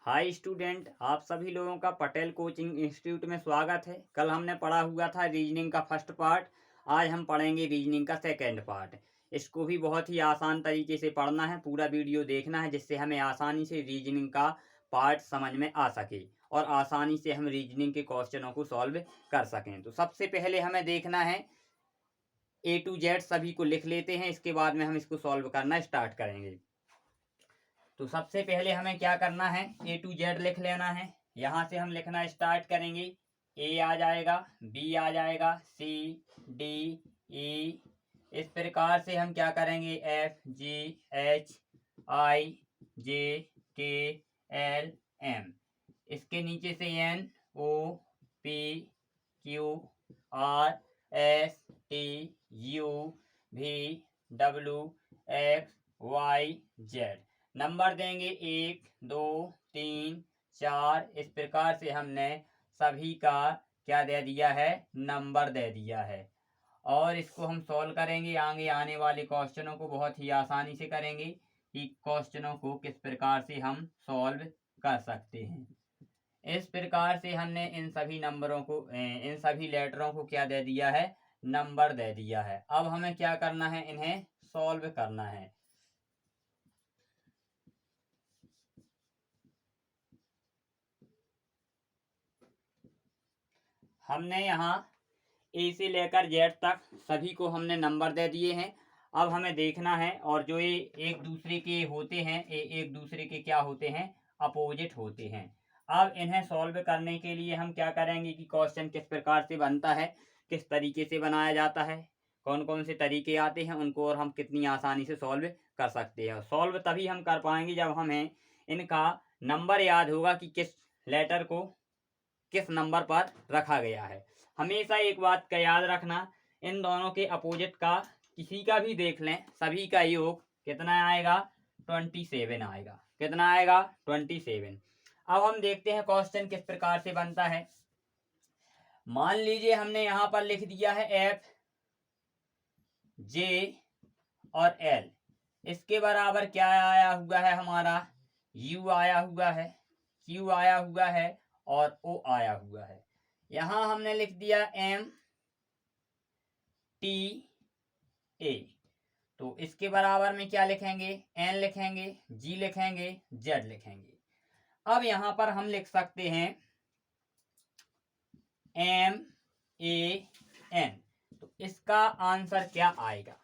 Hi student, आप सभी लोगों का पटेल कोचिंग इंस्टीट्यूट में स्वागत है। कल हमने पढ़ा हुआ था रीजनिंग का फर्स्ट पार्ट। आज हम पढ़ेंगे रीजनिंग का सेकंड पार्ट। इसको भी बहुत ही आसान तरीके से पढ़ना है, पूरा वीडियो देखना है, जिससे हमें आसानी से रीजनिंग का पार्ट समझ में आ सके और आसानी से हम रीजनिंग के क्वेश्चनों को सॉल्व कर सकें। तो सबसे पहले हमें देखना है A to Z, सभी को लिख लेते हैं, इसके बाद में हम इसको सॉल्व करना स्टार्ट करेंगे। तो सबसे पहले हमें क्या करना है, A to Z लिख लेना है। यहाँ से हम लिखना स्टार्ट करेंगे। A आ जाएगा, B आ जाएगा, C D E, इस प्रकार से हम क्या करेंगे, F G H I J K L M, इसके नीचे से N O P Q R S T U V W X Y Z। Number देंगे 1 2 3 4, इस प्रकार से हमने सभी का क्या दे दिया है, नंबर दे दिया है। और इसको हम सॉल्व करेंगे, आगे आने वाले क्वेश्चनों को बहुत ही आसानी से करेंगे कि क्वेश्चनों को किस प्रकार से हम सॉल्व कर सकते हैं। इस प्रकार से हमने इन सभी नंबरों को, इन सभी लेटरों को क्या दे दिया है, नंबर दे दिया है। अब हमें क्या करना है, इन्हें सॉल्व करना है। हमने यहाँ ए से लेकर जेड तक सभी को हमने नंबर दे दिए हैं। अब हमें देखना है, और जो ये एक दूसरे के होते हैं, ये एक दूसरे के क्या होते हैं, अपोजिट होते हैं। अब इन्हें सॉल्व करने के लिए हम क्या करेंगे कि क्वेश्चन किस प्रकार से बनता है, किस तरीके से बनाया जाता है, कौन कौन से तरीके आते हैं उनको, और हम कितनी आसानी से सॉल्व कर सकते हैं। सॉल्व तभी हम कर पाएंगे जब हमें इनका नंबर याद होगा कि किस लेटर को किस नंबर पर रखा गया है। हमेशा एक बात का याद रखना, इन दोनों के अपोजिट का किसी का भी देख लें, सभी का योग कितना आएगा, 27 आएगा। कितना आएगा, 27। अब हम देखते हैं क्वेश्चन किस प्रकार से बनता है। मान लीजिए हमने यहां पर लिख दिया है F J और L, इसके बराबर क्या आया हुआ है, हमारा U आया हुआ है, Q आया हुआ है और O आया हुआ है। यहां हमने लिख दिया M T A, तो इसके बराबर में क्या लिखेंगे, N लिखेंगे, G लिखेंगे, Z लिखेंगे। अब यहां पर हम लिख सकते हैं M A N, तो इसका आंसर क्या आएगा।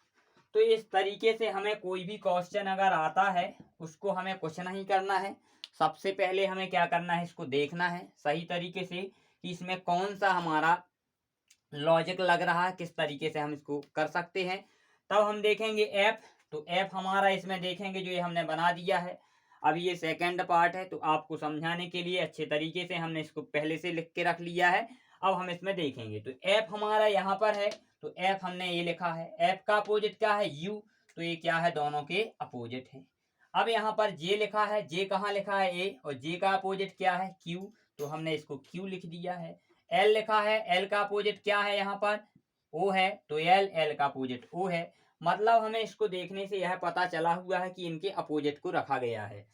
तो इस तरीके से हमें कोई भी क्वेश्चन अगर आता है उसको हमें कुछ नहीं करना है। सबसे पहले हमें क्या करना है, इसको देखना है सही तरीके से कि इसमें कौन सा हमारा लॉजिक लग रहा है, किस तरीके से हम इसको कर सकते हैं। तब हम देखेंगे F, तो F हमारा इसमें देखेंगे जो ये हमने बना दिया है। अब ये सेकंड पार्ट है, तो आपको समझाने के लिए अच्छे तरीके से हमने इसको पहले से लिख के रख लिया है। अब हम इसमें देखेंगे, तो F हमारा यहाँ पर है, तो F हमने ये लिखा है। F का अपोजिट क्या है, U, तो ये क्या है, दोनों के अपोजिट है। अब यहाँ पर J लिखा है, J कहाँ लिखा है, A, और J का अपोजिट क्या है, Q, तो हमने इसको Q लिख दिया है। L लिखा है, L का अपोजिट क्या है, यहाँ पर O है, तो L का अपोजिट O है। मतलब हमें इसको देखने से यह पता चला हुआ है कि इनके अपोजिट को रखा गया है।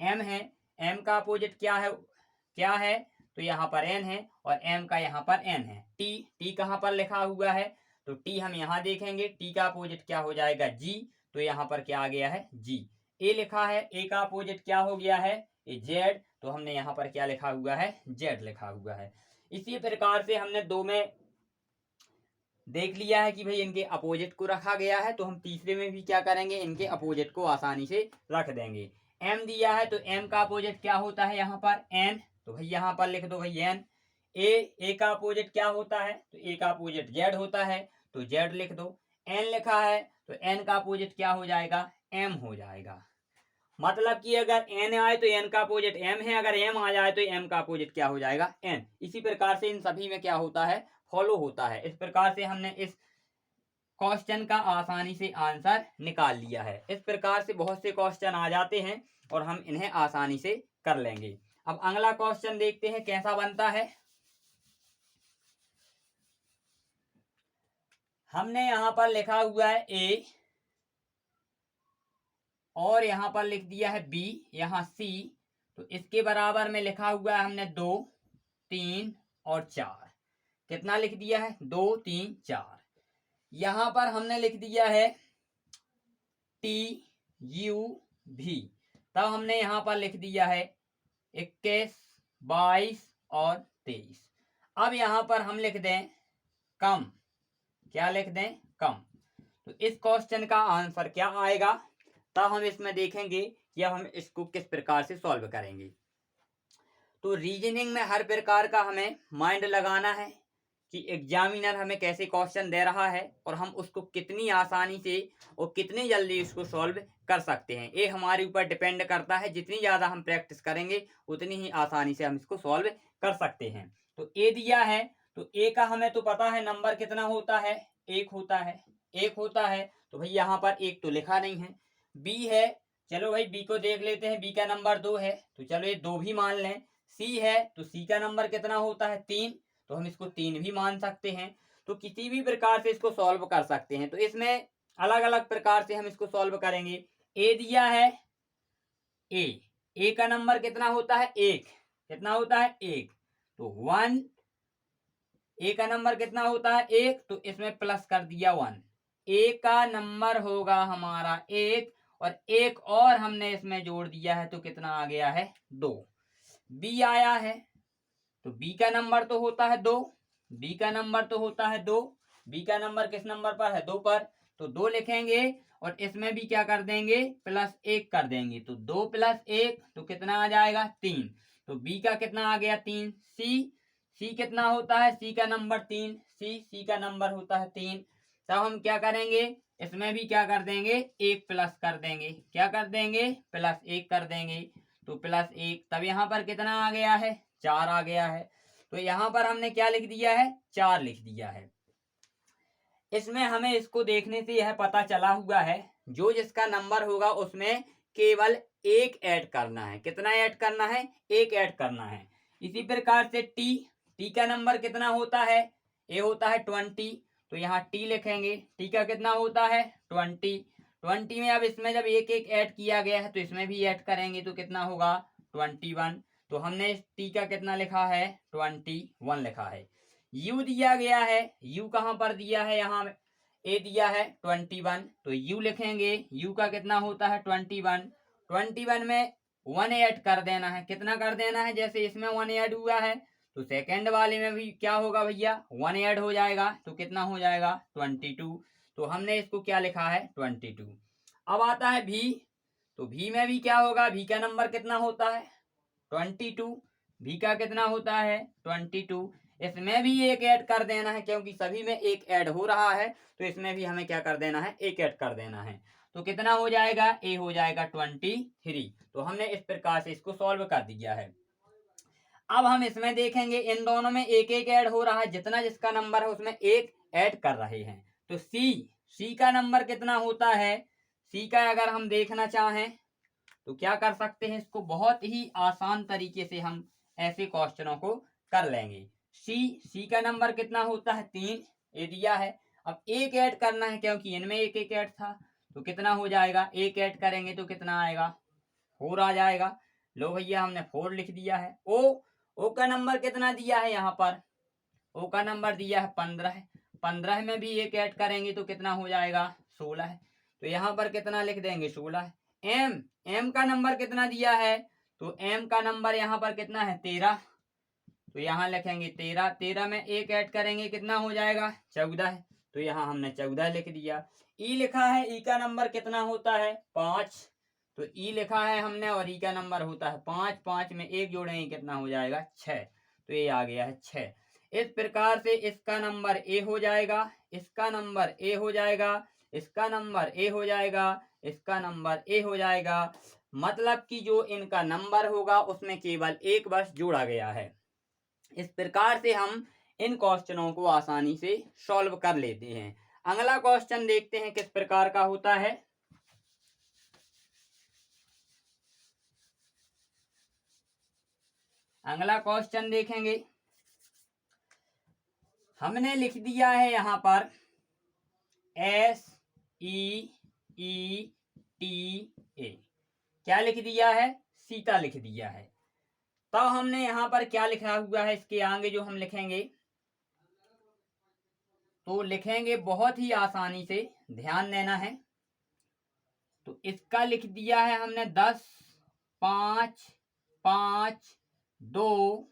M है, M का अपोजिट क्या है, तो यहाँ पर N है, और M का यहाँ पर N है। T कहाँ पर लिखा हुआ है, तो T हम यहाँ देखेंगे, T का अपोजिट क्या हो जाएगा, G, तो यहाँ पर क्या आ गया है, G। A लिखा है, A का अपोजिट क्या हो गया है, Z, तो हमने यहाँ पर क्या लिखा हुआ है, Z लिखा हुआ है। इसी प्रकार से हमने दो में देख लिया है कि भाई इनके अपोजिट को रखा गया है, तो हम तीसरे में भी क्या करेंगे, इनके अपोजिट को आसानी से रख देंगे। M दिया है, तो M का अपोजिट क्या होता है, यहाँ पर N, तो भाई यहाँ पर लिख दो भाई N। A का अपोजिट क्या होता है, तो A का अपोजिट Z होता है, तो Z लिख दो। N लिखा है, तो N का अपोजिट क्या हो जाएगा, M हो जाएगा। मतलब कि अगर N आए तो N का अपोजिट M है, अगर M आ जाए तो M का अपोजिट क्या हो जाएगा, N। इसी प्रकार से इन सभी में क्या होता है, फॉलो होता है। इस प्रकार से हमने इस क्वेश्चन का आसानी से आंसर निकाल लिया है। इस प्रकार से बहुत से क्वेश्चन आ जाते हैं और हम इन्हें आसानी से कर लेंगे। अब अगला क्वेश्चन देखते हैं कैसा बनता है। हमने यहां पर लिखा हुआ है A, और यहां पर लिख दिया है B, यहाँ C, तो इसके बराबर में लिखा हुआ है हमने 2, 3 और 4। कितना लिख दिया है? 2, 3, 4। यहां पर हमने लिख दिया है TUV। तब हमने यहां पर लिख दिया है 21, 22 और 23। अब यहां पर हम लिख दें कम। क्या लिख दें? कम। तो इस क्वेश्चन का आंसर क्या आएगा, तब हम इसमें देखेंगे कि अब हम इसको किस प्रकार से सॉल्व करेंगे। तो रीजनिंग में हर प्रकार का हमें माइंड लगाना है कि एग्जामिनर हमें कैसे क्वेश्चन दे रहा है और हम उसको कितनी आसानी से और कितनी जल्दी उसको सॉल्व कर सकते हैं। ये हमारे ऊपर डिपेंड करता है। जितनी ज़्यादा हम प्रैक्टिस करेंगे उतनी ही आसानी से हम इसको सॉल्व कर सकते हैं। तो ए दिया है, तो ए का हमें तो पता है नंबर कितना होता है, 1 होता है। 1 होता है तो भाई यहाँ पर 1 तो लिखा नहीं है। बी है, चलो भाई बी को देख लेते हैं। बी का नंबर 2 है, तो चलो ये 2 भी मान लें। सी है, तो सी का नंबर कितना होता है? 3, तो हम इसको 3 भी मान सकते हैं। तो किसी भी प्रकार से इसको सॉल्व कर सकते हैं। तो इसमें अलग अलग प्रकार से हम इसको सॉल्व करेंगे। ए दिया है, ए का नंबर कितना होता है? 1। कितना होता है? 1। तो 1, ए का नंबर कितना होता है? 1, तो इसमें प्लस कर दिया 1। ए का नंबर होगा हमारा 1 और एक और हमने इसमें जोड़ दिया है, तो कितना आ गया है? 2। बी आया है, तो बी का नंबर तो होता है 2। बी का नंबर तो होता है 2। बी का नंबर किस नंबर पर है? 2 पर। तो 2 लिखेंगे और इसमें भी क्या कर देंगे? प्लस 1 कर देंगे। तो 2 + 1 तो कितना आ जाएगा? 3। तो बी का कितना आ गया? 3। सी कितना होता है? सी का नंबर 3। सी का नंबर होता है 3। तब हम क्या करेंगे? इसमें भी क्या कर देंगे? 1 प्लस कर देंगे। क्या कर देंगे? +1 कर देंगे। तो +1, तब यहाँ पर कितना आ गया है? 4 आ गया है। तो यहाँ पर हमने क्या लिख दिया है? 4 लिख दिया है। इसमें हमें इसको देखने से यह पता चला हुआ है, जो जिसका नंबर होगा उसमें केवल 1 ऐड करना है। कितना ऐड करना है? 1 ऐड करना है। इसी प्रकार से टी का नंबर कितना होता है? ए होता है 20, तो यहाँ टी लिखेंगे। टी का कितना होता है? 20 में अब इसमें जब 1 1 ऐड किया गया है तो इसमें भी ऐड करेंगे, तो कितना होगा? 21। तो हमने टी का कितना लिखा है? 21 लिखा है। यू दिया गया है, यू कहां पर दिया है? यहाँ ए दिया है 21, तो यू लिखेंगे। यू का कितना होता है? 21। 21 में 1 ऐड कर देना है। कितना कर देना है? जैसे इसमें 1 ऐड हुआ है तो सेकंड वाले में भी क्या होगा भैया? 1 ऐड हो जाएगा। तो कितना हो जाएगा? 22। तो हमने इसको क्या लिखा है? 22। अब आता है भी, तो भी में भी क्या होगा? भी का नंबर कितना होता है? 22। भी का कितना होता है? 22। इसमें भी 1 ऐड कर देना है, क्योंकि सभी में 1 ऐड हो रहा है, तो इसमें भी हमें क्या कर देना है? 1 ऐड कर देना है। तो कितना हो जाएगा? ए हो जाएगा 23। तो हमने इस प्रकार से इसको सॉल्व कर दिया है। अब हम इसमें देखेंगे इन दोनों में 1 1 ऐड हो रहा है। जितना जिसका नंबर है उसमें 1 ऐड कर रहे हैं। तो सी का नंबर कितना होता है? सी का अगर हम देखना चाहें तो क्या कर सकते हैं? इसको बहुत ही आसान तरीके से हम ऐसे क्वेश्चनों को कर लेंगे। सी का नंबर कितना होता है? 3, ये दिया है। अब 1 ऐड करना है, क्योंकि इनमें 1 1 ऐड था। तो कितना हो जाएगा? 1 ऐड करेंगे तो कितना आएगा? 4 आ जाएगा। लो भैया हमने 4 लिख दिया है। ओ का नंबर कितना दिया है? यहाँ पर ओ का नंबर दिया है 15। 15 में भी 1 ऐड करेंगे तो कितना हो जाएगा? 16 है। तो यहाँ पर कितना लिख देंगे? 16 है। एम का नंबर कितना दिया है? तो एम का नंबर यहाँ पर कितना है? 13। तो यहाँ लिखेंगे 13। 13 में 1 ऐड करेंगे, कितना हो जाएगा? 14 है। तो यहाँ हमने 14 लिख दिया। ई लिखा है, ई का नंबर कितना होता है? 5। तो ई लिखा है हमने और ई का नंबर होता है 5। 5 में 1 जोड़ेंगे, कितना हो जाएगा? 6। तो ये आ गया है 6। इस प्रकार से इसका नंबर ए हो जाएगा, इसका नंबर ए हो जाएगा, इसका नंबर ए हो जाएगा, इसका नंबर ए हो जाएगा। मतलब कि जो इनका नंबर होगा उसमें केवल 1 बस जोड़ा गया है। इस प्रकार से हम इन क्वेश्चनों को आसानी से सॉल्व कर लेते हैं। अगला क्वेश्चन देखते हैं किस प्रकार का होता है। अगला क्वेश्चन देखेंगे। हमने लिख दिया है यहाँ पर SEETA। क्या लिख दिया है? सीता लिख दिया है। तब हमने यहाँ पर क्या लिखा हुआ है, इसके आगे जो हम लिखेंगे तो लिखेंगे बहुत ही आसानी से, ध्यान देना है। तो इसका लिख दिया है हमने 10, 5, 5, 2,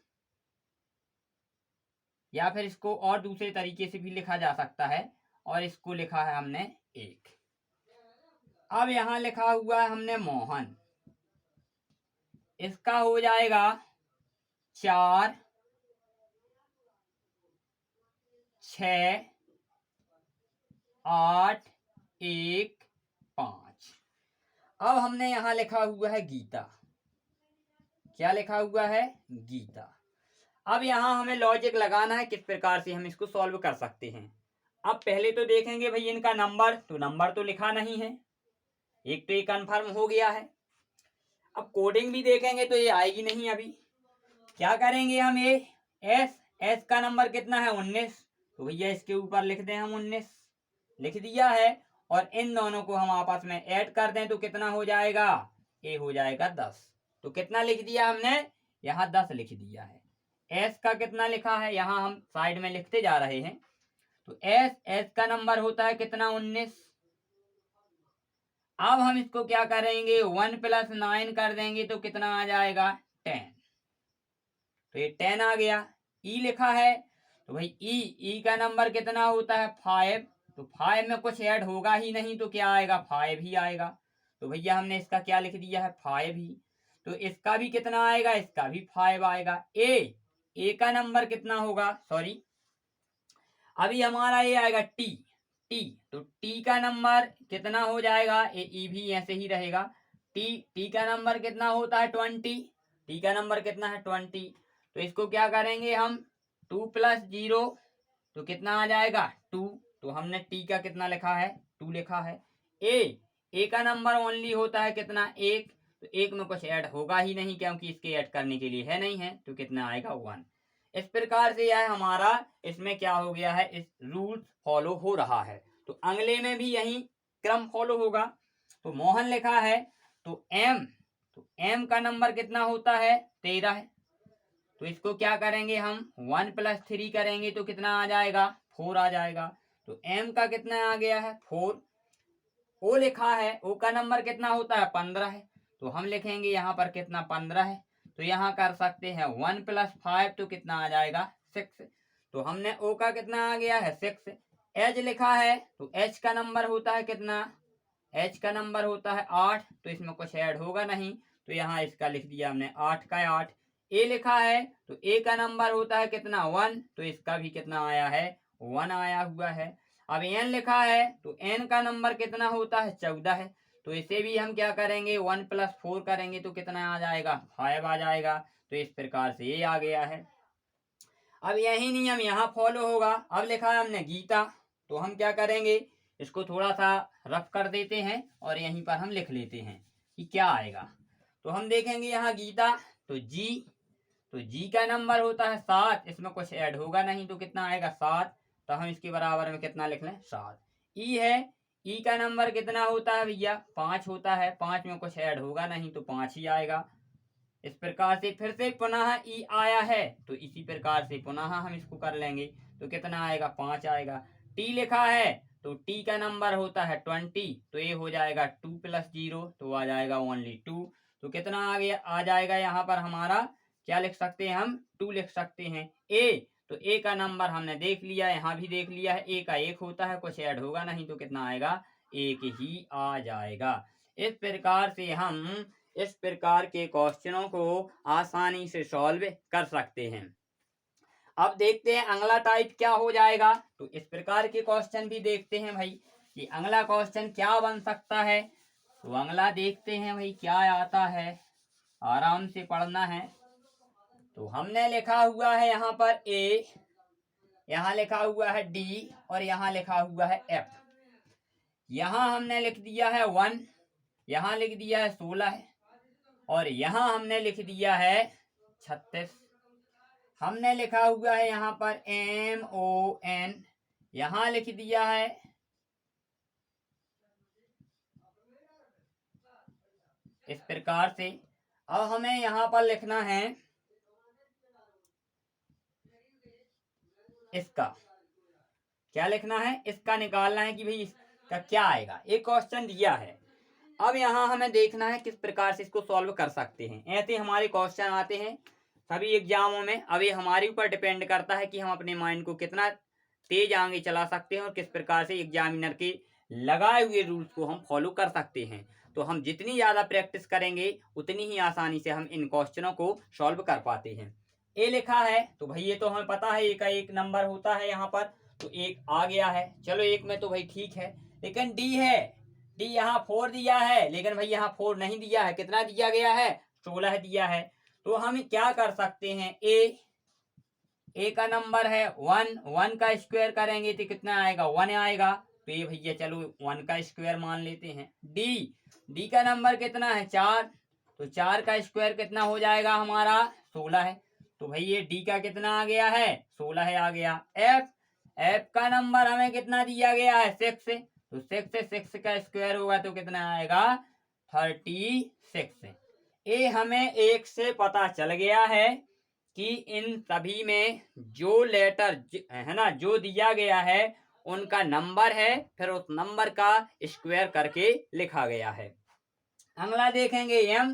या फिर इसको और दूसरे तरीके से भी लिखा जा सकता है, और इसको लिखा है हमने 1। अब यहां लिखा हुआ है हमने मोहन, इसका हो जाएगा 4, 6, 8, 1, 5। अब हमने यहां लिखा हुआ है गीता, क्या लिखा हुआ है, गीता। अब यहां हमें लॉजिक लगाना है किस प्रकार से हम इसको सॉल्व कर सकते हैं। अब पहले तो देखेंगे भाई इनका नंबर, तो नंबर तो लिखा नहीं है, एक तो ये कंफर्म हो गया है। अब कोडिंग भी देखेंगे तो ये आएगी नहीं। अभी क्या करेंगे हम, ये एस का नंबर कितना है, 19, तो भैया इसके ऊपर लिख दें हम 19, लिख दिया है। और इन दोनों को हम आपस में ऐड कर दें तो कितना हो जाएगा, ए हो जाएगा 10। तो कितना लिख दिया हमने, यहाँ 10 लिख दिया है। एस का कितना लिखा है, यहाँ हम साइड में लिखते जा रहे हैं। तो एस का नंबर होता है कितना, 19। अब हम इसको क्या करेंगे, 1 + 9 कर देंगे तो कितना आ जाएगा, 10। तो ये 10 आ गया। ई लिखा है, तो भाई ई का नंबर कितना होता है, 5। तो 5 में कुछ ऐड होगा ही नहीं, तो क्या आएगा, 5 ही आएगा। तो भैया हमने इसका क्या लिख दिया है, 5 ही। तो इसका भी कितना आएगा, इसका भी 5 आएगा। ए का नंबर कितना होगा, सॉरी अभी हमारा ये आएगा टी। तो टी का नंबर कितना हो जाएगा, ई भी ऐसे ही रहेगा। टी का नंबर कितना होता है, 20। टी का नंबर कितना है, 20। तो इसको क्या करेंगे हम, 2 + 0 तो कितना आ जाएगा, 2। तो हमने टी का कितना लिखा है, 2 लिखा है। ए का नंबर ओनली होता है कितना, 1। तो 1 में कुछ ऐड होगा ही नहीं क्योंकि इसके ऐड करने के लिए है नहीं है, तो कितना आएगा, 1। इस प्रकार से यह हमारा इसमें क्या हो गया है, इस रूल फॉलो हो रहा है। तो अगले में भी यही क्रम फॉलो होगा। तो मोहन लिखा है, तो एम का नंबर कितना होता है, 13 है। तो इसको क्या करेंगे हम, 1 + 3 करेंगे तो कितना आ जाएगा, 4 आ जाएगा। तो एम का कितना आ गया है, 4। ओ लिखा है, ओ का नंबर कितना होता है, 15 है। तो हम लिखेंगे यहाँ पर कितना, 15 है। तो यहाँ कर सकते हैं 1 + 5 तो कितना आ जाएगा, 6। तो हमने ओ का कितना आ गया है, 6। एच लिखा है, तो एच का नंबर होता है कितना, एच का नंबर होता है 8। तो इसमें कुछ ऐड होगा नहीं, तो यहाँ इसका लिख दिया हमने 8 का 8। ए लिखा है, तो ए का नंबर होता है कितना, 1। तो इसका भी कितना आया है, 1 आया हुआ है। अब एन लिखा है, तो एन का नंबर कितना होता है, 14 है। तो इसे भी हम क्या करेंगे, 1 + 4 करेंगे तो कितना आ जाएगा, 5 आ जाएगा। तो इस प्रकार से ये आ गया है। अब यही नियम यहाँ फॉलो होगा। अब लिखा है हमने गीता, तो हम क्या करेंगे, इसको थोड़ा सा रफ कर देते हैं और यहीं पर हम लिख लेते हैं कि क्या आएगा। तो हम देखेंगे यहाँ गीता, तो जी का नंबर होता है 7। इसमें कुछ ऐड होगा नहीं तो कितना आएगा, 7। तो हम इसके बराबर में कितना लिख लें, 7। ई है, ई का नंबर कितना होता है भैया, 5 होता है। 5 में कुछ ऐड होगा नहीं तो 5 ही आएगा। इस प्रकार से फिर से पुनः ई आया है, तो इसी प्रकार से पुनः हम इसको कर लेंगे तो कितना आएगा, 5 आएगा। टी लिखा है, तो टी का नंबर होता है 20। तो ये हो जाएगा 2 + 0 तो आ जाएगा ओनली 2। तो कितना आ गया, आ जाएगा यहाँ पर हमारा, क्या लिख सकते हैं हम, 2 लिख सकते हैं। तो ए का नंबर हमने देख लिया, यहाँ भी देख लिया है, ए का 1 होता है, कुछ ऐड होगा नहीं तो कितना आएगा, 1 ही आ जाएगा। इस प्रकार से हम इस प्रकार के क्वेश्चनों को आसानी से सॉल्व कर सकते हैं। अब देखते हैं अगला टाइप क्या हो जाएगा। तो इस प्रकार के क्वेश्चन भी देखते हैं भाई कि अगला क्वेश्चन क्या बन सकता है। तो अगला देखते हैं भाई क्या आता है, आराम से पढ़ना है। तो हमने लिखा हुआ है यहाँ पर ए, यहाँ लिखा हुआ है डी और यहाँ लिखा हुआ है एफ। यहाँ हमने लिख दिया है 1, यहाँ लिख दिया है 16 है, और यहाँ हमने लिख दिया है 36। हमने लिखा हुआ है यहाँ पर MON, यहाँ लिख दिया है इस प्रकार से। अब हमें यहाँ पर लिखना है इसका, क्या लिखना है, इसका निकालना है कि भाई इसका क्या आएगा। एक क्वेश्चन दिया है, अब यहाँ हमें देखना है किस प्रकार से इसको सॉल्व कर सकते हैं। ऐसे हमारे क्वेश्चन आते हैं सभी एग्जामों में। अब ये हमारे ऊपर डिपेंड करता है कि हम अपने माइंड को कितना तेज आगे चला सकते हैं और किस प्रकार से एग्जामिनर के लगाए हुए रूल्स को हम फॉलो कर सकते हैं। तो हम जितनी ज़्यादा प्रैक्टिस करेंगे उतनी ही आसानी से हम इन क्वेश्चनों को सॉल्व कर पाते हैं। ए लिखा है तो भाई ये तो हमें पता है, ए का एक नंबर होता है यहाँ पर, तो एक आ गया है। चलो एक में तो भाई ठीक है, लेकिन डी है, डी यहाँ 4 दिया है, लेकिन भाई यहाँ 4 नहीं दिया है। कितना दिया गया है, 16 दिया है। तो हम क्या कर सकते हैं, ए का नंबर है 1, 1 का स्क्वायर करेंगे तो कितना आएगा, 1 आएगा। तो ये भैया चलो 1 का स्क्वायर मान लेते हैं। डी का नंबर कितना है, 4, तो 4 का स्क्वायर कितना हो जाएगा हमारा, 16 है। तो भाई ये डी का कितना आ गया है, 16 है आ गया। एफ का नंबर हमें कितना दिया गया है, 6, तो 6 से 6 का स्क्वायर होगा तो कितना आएगा, 36। ये हमें एक से पता चल गया है कि इन सभी में जो लेटर है ना, जो दिया गया है उनका नंबर है, फिर उस नंबर का स्क्वायर करके लिखा गया है। अगला देखेंगे एम,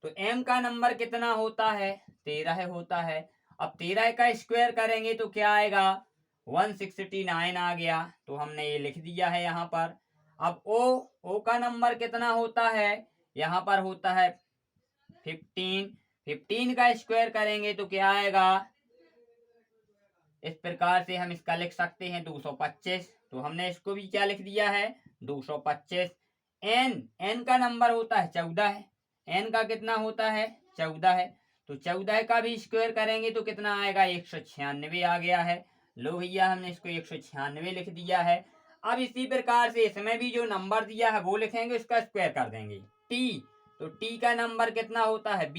तो एम का नंबर कितना होता है, 13 होता है। अब 13 का स्क्वायर करेंगे तो क्या आएगा, 169 आ गया, तो हमने ये लिख दिया है यहाँ पर। अब ओ का नंबर कितना होता है, यहाँ पर होता है 15 का स्क्वायर करेंगे तो क्या आएगा, इस प्रकार से हम इसका लिख सकते हैं 225, तो हमने इसको भी क्या लिख दिया है, 225। एन का नंबर होता है 14 है, एन का कितना होता है, 14 है, तो 14 का भी स्क्वायर करेंगे तो कितना आएगा, 196 आ गया है। लो भैया हमने इसको 196 लिख दिया है। अब इसी प्रकार से इसमें भी जो नंबर दिया है वो लिखेंगे, उसका स्क्वायर कर देंगे। टी, तो टी का नंबर कितना होता है,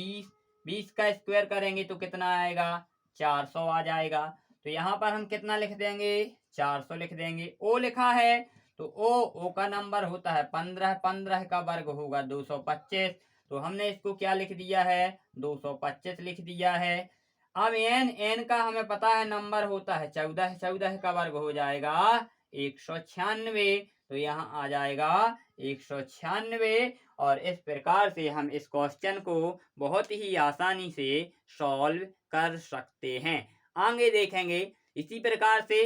20 का स्क्वायर करेंगे तो कितना आएगा, 400 आ जाएगा। तो यहाँ पर हम कितना लिख देंगे, 400 लिख देंगे। ओ लिखा है तो ओ का नंबर होता है 15 का वर्ग होगा 225, तो हमने इसको क्या लिख दिया है, 225 लिख दिया है। अब एन का हमें पता है नंबर होता है 14 का वर्ग हो जाएगा 196, तो यहाँ आ जाएगा 196। और इस प्रकार से हम इस क्वेश्चन को बहुत ही आसानी से सॉल्व कर सकते हैं। आगे देखेंगे इसी प्रकार से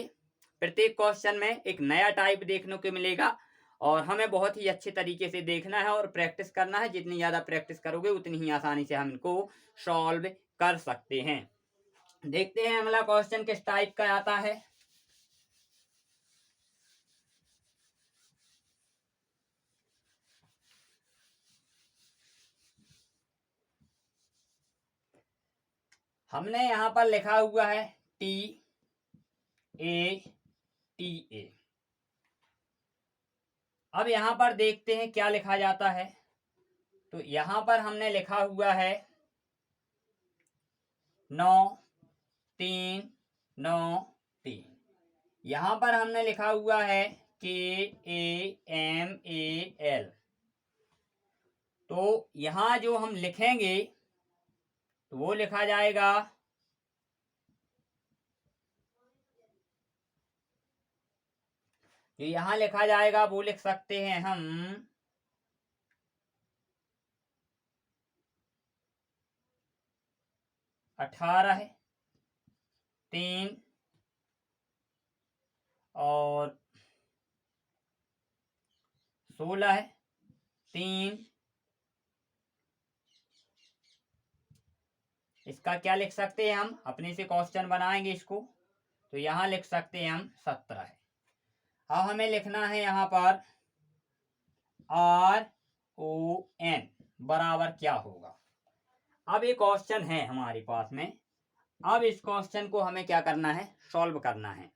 प्रत्येक क्वेश्चन में एक नया टाइप देखने को मिलेगा और हमें बहुत ही अच्छे तरीके से देखना है और प्रैक्टिस करना है। जितनी ज़्यादा प्रैक्टिस करोगे उतनी ही आसानी से हम इनको सॉल्व कर सकते हैं। देखते हैं अगला क्वेश्चन किस टाइप का आता है। हमने यहाँ पर लिखा हुआ है TA। अब यहाँ पर देखते हैं क्या लिखा जाता है। तो यहाँ पर हमने लिखा हुआ है 9 3 9 3। यहाँ पर हमने लिखा हुआ है KAMAL। तो यहाँ जो हम लिखेंगे तो वो लिखा जाएगा जो यहाँ लिखा जाएगा वो लिख सकते हैं हम 18 3 और 16 3। इसका क्या लिख सकते हैं, हम अपने से क्वेश्चन बनाएंगे इसको, तो यहाँ लिख सकते हैं हम 17 है। अब हमें लिखना है यहाँ पर RON बराबर क्या होगा। अब ये क्वेश्चन है हमारे पास में। अब इस क्वेश्चन को हमें क्या करना है, सॉल्व करना है।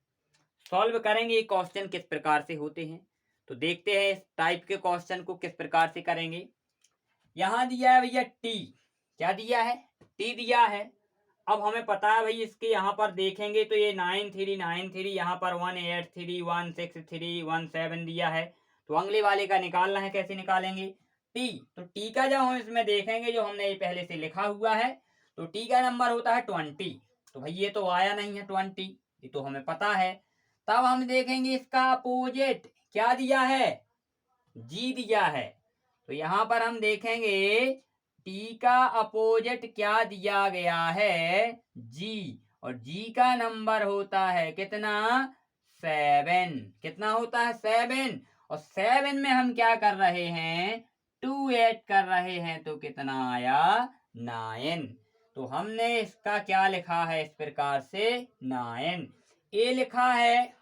सॉल्व करेंगे ये क्वेश्चन किस प्रकार से होते हैं, तो देखते हैं इस टाइप के क्वेश्चन को किस प्रकार से करेंगे। यहाँ दिया है भैया टी, क्या दिया है, टी दिया है। अब हमें पता है भाई इसके यहाँ पर देखेंगे तो ये 9393, यहाँ पर 183 163 17 दिया है। तो अगले वाले का निकालना है, कैसे निकालेंगे, टी, तो टी का जब हम इसमें देखेंगे जो हमने ये पहले से लिखा हुआ है, तो टी का नंबर होता है 20। तो भाई ये तो आया नहीं है 20, ये तो हमें पता है। तब हम देखेंगे इसका अपोजिट क्या दिया है, जी दिया है। तो यहाँ पर हम देखेंगे टी का अपोजिट क्या दिया गया है, जी, और जी का नंबर होता है कितना, 7। कितना होता है, 7। और 7 में हम क्या कर रहे हैं, 2 ऐड कर रहे हैं, तो कितना आया, 9। तो हमने इसका क्या लिखा है इस प्रकार से, 9 ए लिखा है।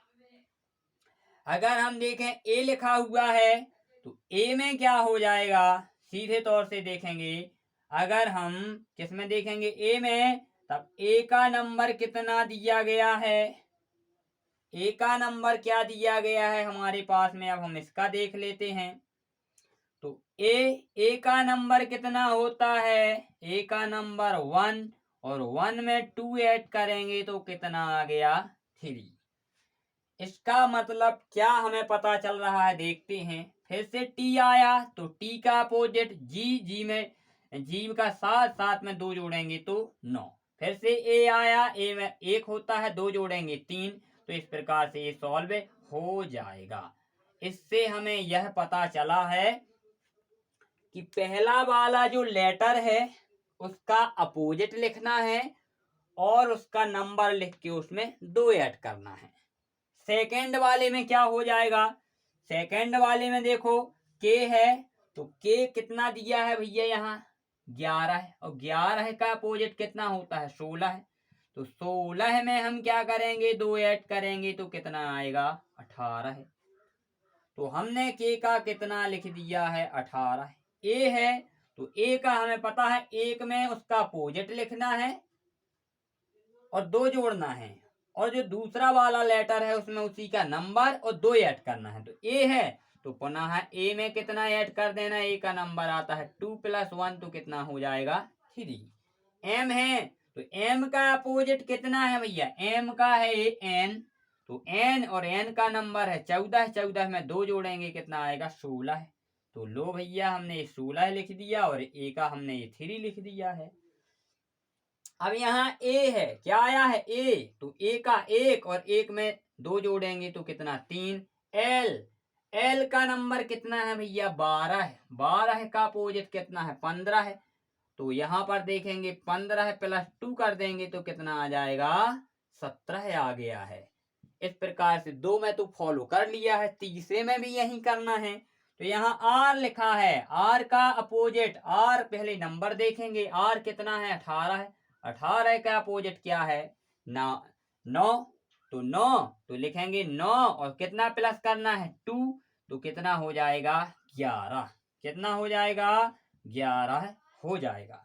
अगर हम देखें ए लिखा हुआ है तो ए में क्या हो जाएगा, सीधे तौर से देखेंगे, अगर हम किसमें देखेंगे, ए में, तब ए का नंबर कितना दिया गया है, ए का नंबर क्या दिया गया है हमारे पास में। अब हम इसका देख लेते हैं। तो ए का नंबर कितना होता है, ए का नंबर 1, और 1 में 2 ऐड करेंगे तो कितना आ गया, 3। इसका मतलब क्या हमें पता चल रहा है, देखते हैं। फिर से टी आया तो टी का अपोजिट जी, जी में जी का साथ साथ में 2 जोड़ेंगे तो 9। फिर से ए आया, ए में 1 होता है, 2 जोड़ेंगे 3। तो इस प्रकार से ये सॉल्व हो जाएगा। इससे हमें यह पता चला है कि पहला वाला जो लेटर है उसका अपोजिट लिखना है और उसका नंबर लिख के उसमें 2 ऐड करना है। सेकंड वाले में क्या हो जाएगा, सेकंड वाले में देखो के है, तो के कितना दिया है भैया, यहाँ 11 है, और 11 का अपोजिट कितना होता है, 16 है। तो 16 में हम क्या करेंगे, 2 ऐड करेंगे तो कितना आएगा, 18 है। तो हमने के का कितना लिख दिया है, 18। ए है तो ए का हमें पता है, 1 में उसका अपोजिट लिखना है और 2 जोड़ना है, और जो दूसरा वाला लेटर है उसमें उसी का नंबर और 2 ऐड करना है। तो ए है तो पुनः ए में कितना ऐड कर देना, ए का नंबर आता है 2 + 1, तो कितना हो जाएगा, 3। एम है तो एम का अपोजिट कितना है भैया, एम का है एन, तो एन और एन का नंबर है 14, 14 में 2 जोड़ेंगे कितना आएगा, 16। तो लो भैया हमने 16 लिख दिया और ए का हमने ये 3 लिख दिया है। अब यहाँ ए है, क्या आया है, ए, तो ए का 1 और 1 में 2 जोड़ेंगे तो कितना, 3। एल, एल का नंबर कितना है भैया, 12 है, 12 का अपोजिट कितना है, 15 है। तो यहाँ पर देखेंगे 15 + 2 कर देंगे तो कितना आ जाएगा, 17 आ गया है। इस प्रकार से 2 में तो फॉलो कर लिया है, तीसरे में भी यही करना है। तो यहाँ आर लिखा है, आर का अपोजिट, आर पहले नंबर देखेंगे, आर कितना है, 18 है, 18 का अपोजिट क्या है, 9। तो 9 तो लिखेंगे 9 और कितना प्लस करना है, 2, तो कितना हो जाएगा, 11। कितना हो जाएगा, 11 हो जाएगा।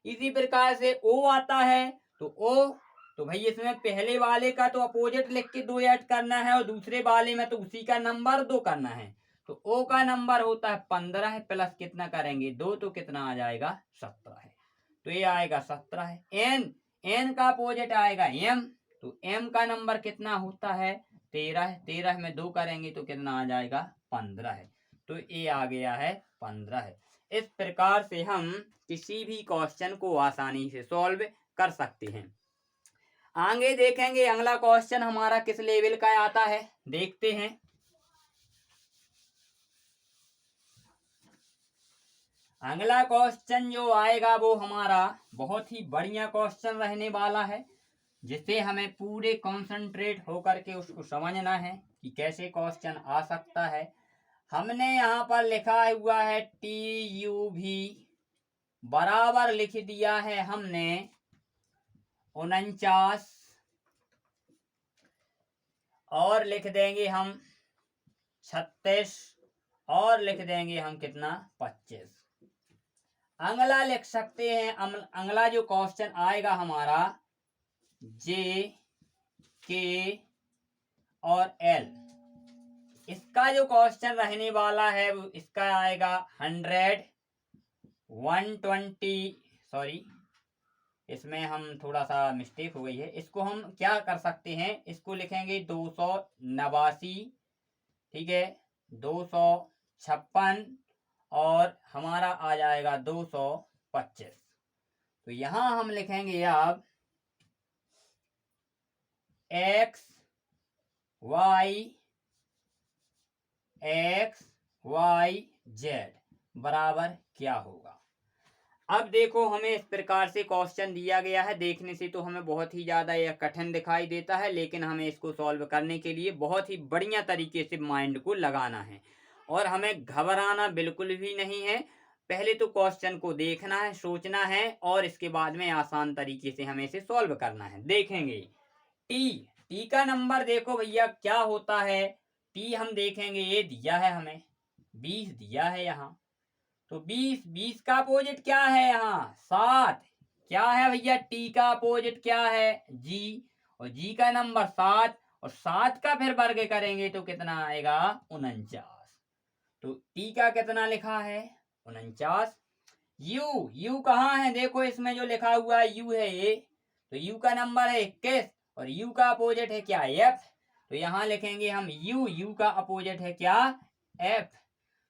इसी प्रकार से ओ आता है, तो ओ, तो भाई इसमें पहले वाले का तो अपोजिट लिख के 2 ऐड करना है और दूसरे वाले में तो उसी का नंबर 2 करना है। तो ओ का नंबर होता है 15 प्लस कितना करेंगे, 2, तो कितना आ जाएगा, 17 है। तो ये आएगा 17 है। एन, एन का अपोजिट आएगा एम, तो एम का नंबर कितना होता है, 13 है, 13 में 2 करेंगे तो कितना आ जाएगा, 15 है। तो ये आ गया है 15 है। इस प्रकार से हम किसी भी क्वेश्चन को आसानी से सॉल्व कर सकते हैं। आगे देखेंगे अगला क्वेश्चन हमारा किस लेवल का आता है, देखते हैं। अगला क्वेश्चन जो आएगा वो हमारा बहुत ही बढ़िया क्वेश्चन रहने वाला है, जिसे हमें पूरे कंसंट्रेट होकर के उसको समझना है कि कैसे क्वेश्चन आ सकता है। हमने यहाँ पर लिखा हुआ है TUV बराबर लिख दिया है हमने 49, और लिख देंगे हम 36, और लिख देंगे हम कितना, 25। अगला लिख सकते हैं, अगला जो क्वेश्चन आएगा हमारा J, K और L। इसका जो क्वेश्चन रहने वाला है वो इसका आएगा 100, 120, सॉरी इसमें हम थोड़ा सा मिस्टेक हो गई है। इसको हम क्या कर सकते हैं, इसको लिखेंगे 289, ठीक है, 256 और हमारा आ जाएगा 225। तो यहां हम लिखेंगे अब एक्स वाई जेड बराबर क्या होगा। अब देखो हमें इस प्रकार से क्वेश्चन दिया गया है। देखने से तो हमें बहुत ही ज्यादा यह कठिन दिखाई देता है, लेकिन हमें इसको सॉल्व करने के लिए बहुत ही बढ़िया तरीके से माइंड को लगाना है और हमें घबराना बिल्कुल भी नहीं है। पहले तो क्वेश्चन को देखना है, सोचना है और इसके बाद में आसान तरीके से हमें इसे सॉल्व करना है। देखेंगे टी का नंबर देखो भैया क्या होता है। टी हम देखेंगे, ये दिया है हमें 20 दिया है यहाँ, तो 20 का अपोजिट क्या है यहाँ 7। क्या है भैया टी का अपोजिट क्या है जी, और जी का नंबर 7 और 7 का फिर वर्ग करेंगे तो कितना आएगा 49। तो टी का कितना लिखा है 49। यू कहाँ है, देखो इसमें जो लिखा हुआ है यू है ये, तो यू का नंबर है 21 और यू का अपोजिट है क्या एफ। तो यहाँ लिखेंगे हम यू का अपोजिट है क्या एफ।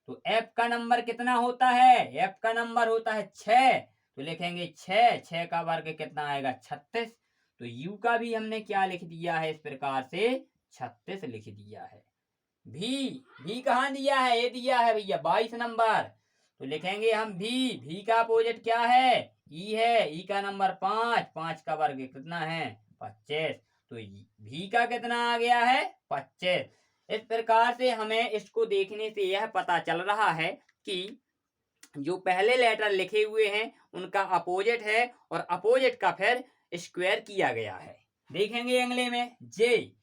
तो एफ का नंबर कितना होता है, एफ का नंबर होता है 6। तो लिखेंगे 6 का वर्ग कितना आएगा 36। तो यू का भी हमने क्या लिख दिया है इस प्रकार से 36 लिख दिया है। भी कहाँ दिया है, ये दिया है भैया 22 नंबर। तो लिखेंगे हम भी का अपोजिट क्या है ई है, ई का नंबर 5 का वर्ग कितना है 25। तो भी का कितना आ गया है 25। इस प्रकार से हमें इसको देखने से यह पता चल रहा है कि जो पहले लेटर लिखे हुए हैं उनका अपोजिट है और अपोजिट का फिर स्क्वायर किया गया है। देखेंगे अगले में जे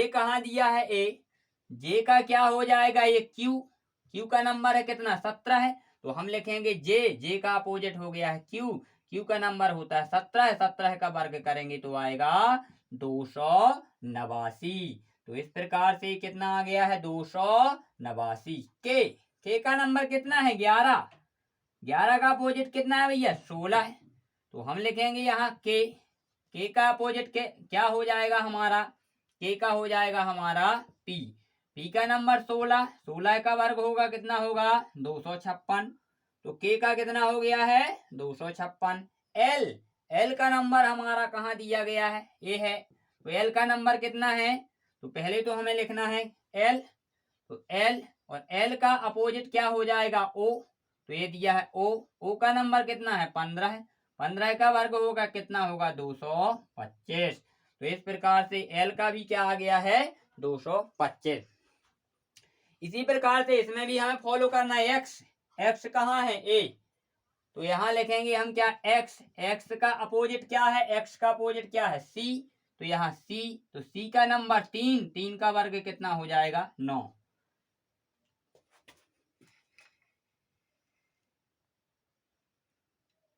कहाँ दिया है ए, जे का क्या हो जाएगा ये क्यू का नंबर है कितना 17 है। तो हम लिखेंगे जे का अपोजिट हो गया है क्यू का नंबर होता है 17 का वर्ग करेंगे तो आएगा 289। तो इस प्रकार से कितना आ गया है 289। के का नंबर कितना है 11 का अपोजिट कितना है भैया 16 है। तो हम लिखेंगे यहाँ के का अपोजिट के क्या हो जाएगा हमारा, के का हो जाएगा हमारा पी का नंबर 16 का वर्ग होगा कितना होगा 256। तो के का कितना हो गया है 256। एल का नंबर हमारा कहाँ दिया गया है ये है, तो एल का नंबर कितना है, तो पहले तो हमें लिखना है एल। तो एल और एल का अपोजिट क्या हो जाएगा ओ, तो ये दिया है ओ का नंबर कितना है 15 है, 15 का वर्ग होगा कितना होगा 225। तो इस प्रकार से एल का भी क्या आ गया है 225। इसी प्रकार से इसमें भी हमें फॉलो करना है एक्स कहाँ है ए, तो यहाँ लिखेंगे हम क्या एक्स का अपोजिट क्या है, एक्स का अपोजिट क्या है सी। तो यहाँ सी, तो सी का नंबर 3 का वर्ग कितना हो जाएगा 9।